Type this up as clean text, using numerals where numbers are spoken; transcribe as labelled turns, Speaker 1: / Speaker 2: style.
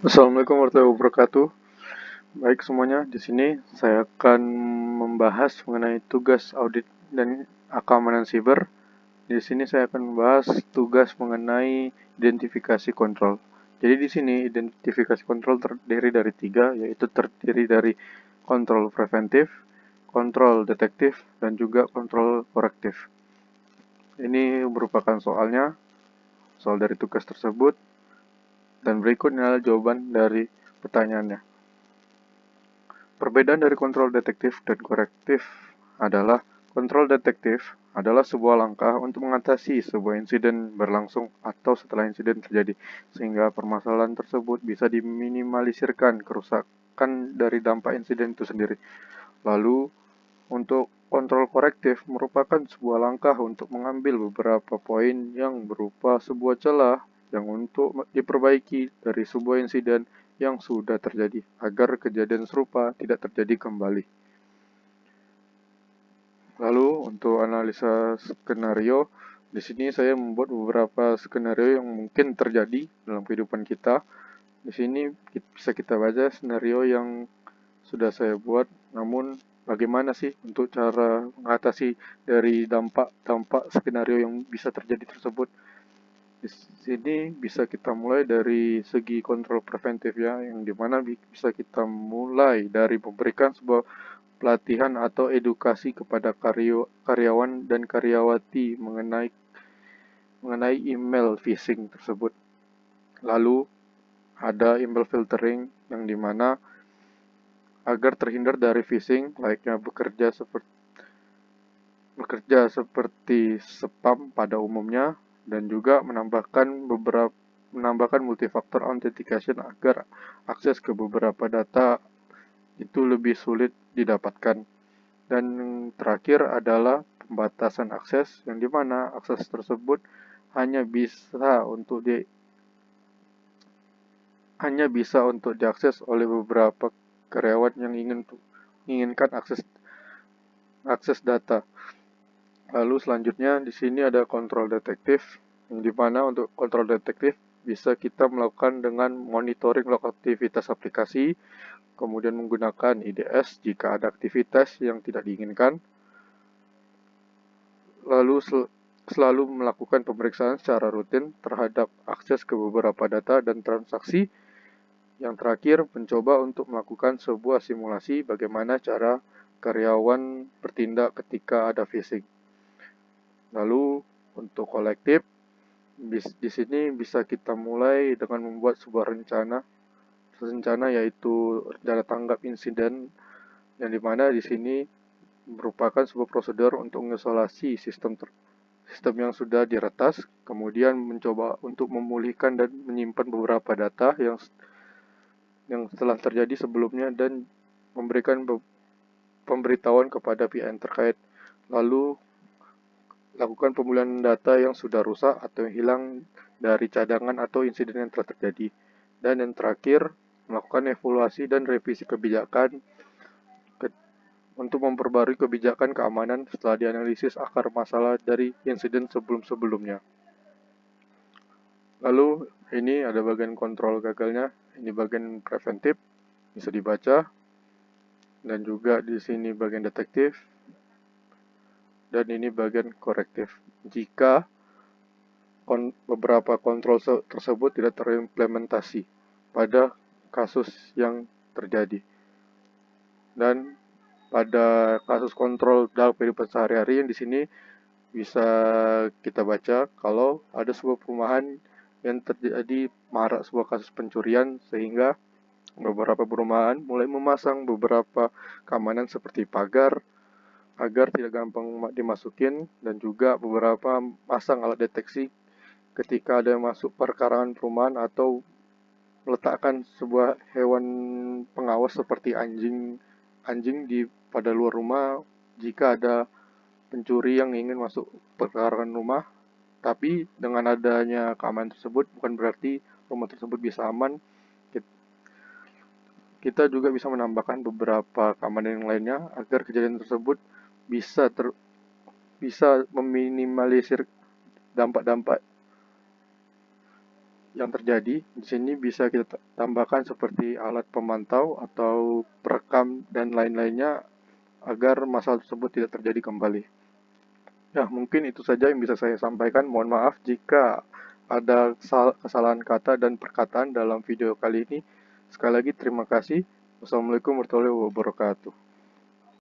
Speaker 1: Assalamualaikum warahmatullahi wabarakatuh. Baik semuanya, di sini saya akan membahas mengenai tugas audit dan keamanan siber. Di sini saya akan membahas tugas mengenai identifikasi kontrol. Jadi di sini identifikasi kontrol terdiri dari tiga, yaitu terdiri dari kontrol preventif, kontrol detektif, dan juga kontrol korektif. Ini merupakan soal dari tugas tersebut, dan berikut adalah jawaban dari pertanyaannya. Perbedaan dari kontrol detektif dan korektif adalah kontrol detektif adalah sebuah langkah untuk mengatasi sebuah insiden berlangsung atau setelah insiden terjadi, sehingga permasalahan tersebut bisa diminimalisirkan kerusakan dari dampak insiden itu sendiri. Lalu, untuk kontrol korektif merupakan sebuah langkah untuk mengambil beberapa poin yang berupa sebuah celah yang untuk diperbaiki dari sebuah insiden yang sudah terjadi agar kejadian serupa tidak terjadi kembali. Lalu untuk analisa skenario, di sini saya membuat beberapa skenario yang mungkin terjadi dalam kehidupan kita. Di sini bisa kita baca skenario yang sudah saya buat, namun bagaimana sih untuk cara mengatasi dari dampak-dampak skenario yang bisa terjadi tersebut? Di sini bisa kita mulai dari segi kontrol preventif ya, yang dimana bisa kita mulai dari memberikan sebuah pelatihan atau edukasi kepada karyawan dan karyawati mengenai email phishing tersebut. Lalu ada email filtering yang dimana agar terhindar dari phishing layaknya bekerja seperti spam pada umumnya, dan juga menambahkan multifaktor authentication agar akses ke beberapa data itu lebih sulit didapatkan. Dan terakhir adalah pembatasan akses, yang dimana akses tersebut hanya bisa untuk diakses oleh beberapa karyawan yang inginkan akses data. Lalu selanjutnya di sini ada kontrol detektif, yang dimana untuk kontrol detektif bisa kita melakukan dengan monitoring log aktivitas aplikasi, kemudian menggunakan IDS jika ada aktivitas yang tidak diinginkan, lalu selalu melakukan pemeriksaan secara rutin terhadap akses ke beberapa data dan transaksi. Yang terakhir, mencoba untuk melakukan sebuah simulasi bagaimana cara karyawan bertindak ketika ada phishing. Lalu untuk kolektif, di sini bisa kita mulai dengan membuat sebuah rencana yaitu rencana tanggap insiden, yang dimana di sini merupakan sebuah prosedur untuk mengisolasi sistem yang sudah diretas, kemudian mencoba untuk memulihkan dan menyimpan beberapa data yang telah terjadi sebelumnya dan memberikan pemberitahuan kepada pihak yang terkait. Lalu lakukan pemulihan data yang sudah rusak atau yang hilang dari cadangan atau insiden yang telah terjadi. Dan yang terakhir, melakukan evaluasi dan revisi kebijakan untuk memperbarui kebijakan keamanan setelah dianalisis akar masalah dari insiden sebelum-sebelumnya. Lalu ini ada bagian kontrol gagalnya, ini bagian preventif, bisa dibaca, dan juga di sini bagian detektif, dan ini bagian korektif. Jika beberapa kontrol tersebut tidak terimplementasi pada kasus yang terjadi. Dan pada kasus kontrol dalam kehidupan sehari-hari yang di sini bisa kita baca kalau ada sebuah perumahan yang terjadi marak sebuah kasus pencurian, sehingga beberapa perumahan mulai memasang beberapa keamanan seperti pagar agar tidak gampang dimasukin, dan juga beberapa pasang alat deteksi ketika ada yang masuk perkarangan perumahan atau meletakkan sebuah hewan pengawas seperti anjing di pada luar rumah jika ada pencuri yang ingin masuk perkarangan rumah. Tapi dengan adanya keamanan tersebut bukan berarti rumah tersebut bisa aman. Kita juga bisa menambahkan beberapa keamanan yang lainnya agar kejadian tersebut bisa meminimalisir dampak-dampak yang terjadi. Di sini bisa kita tambahkan seperti alat pemantau atau perekam dan lain-lainnya agar masalah tersebut tidak terjadi kembali. Ya, mungkin itu saja yang bisa saya sampaikan. Mohon maaf jika ada kesalahan kata dan perkataan dalam video kali ini. Sekali lagi terima kasih. Wassalamualaikum warahmatullahi wabarakatuh.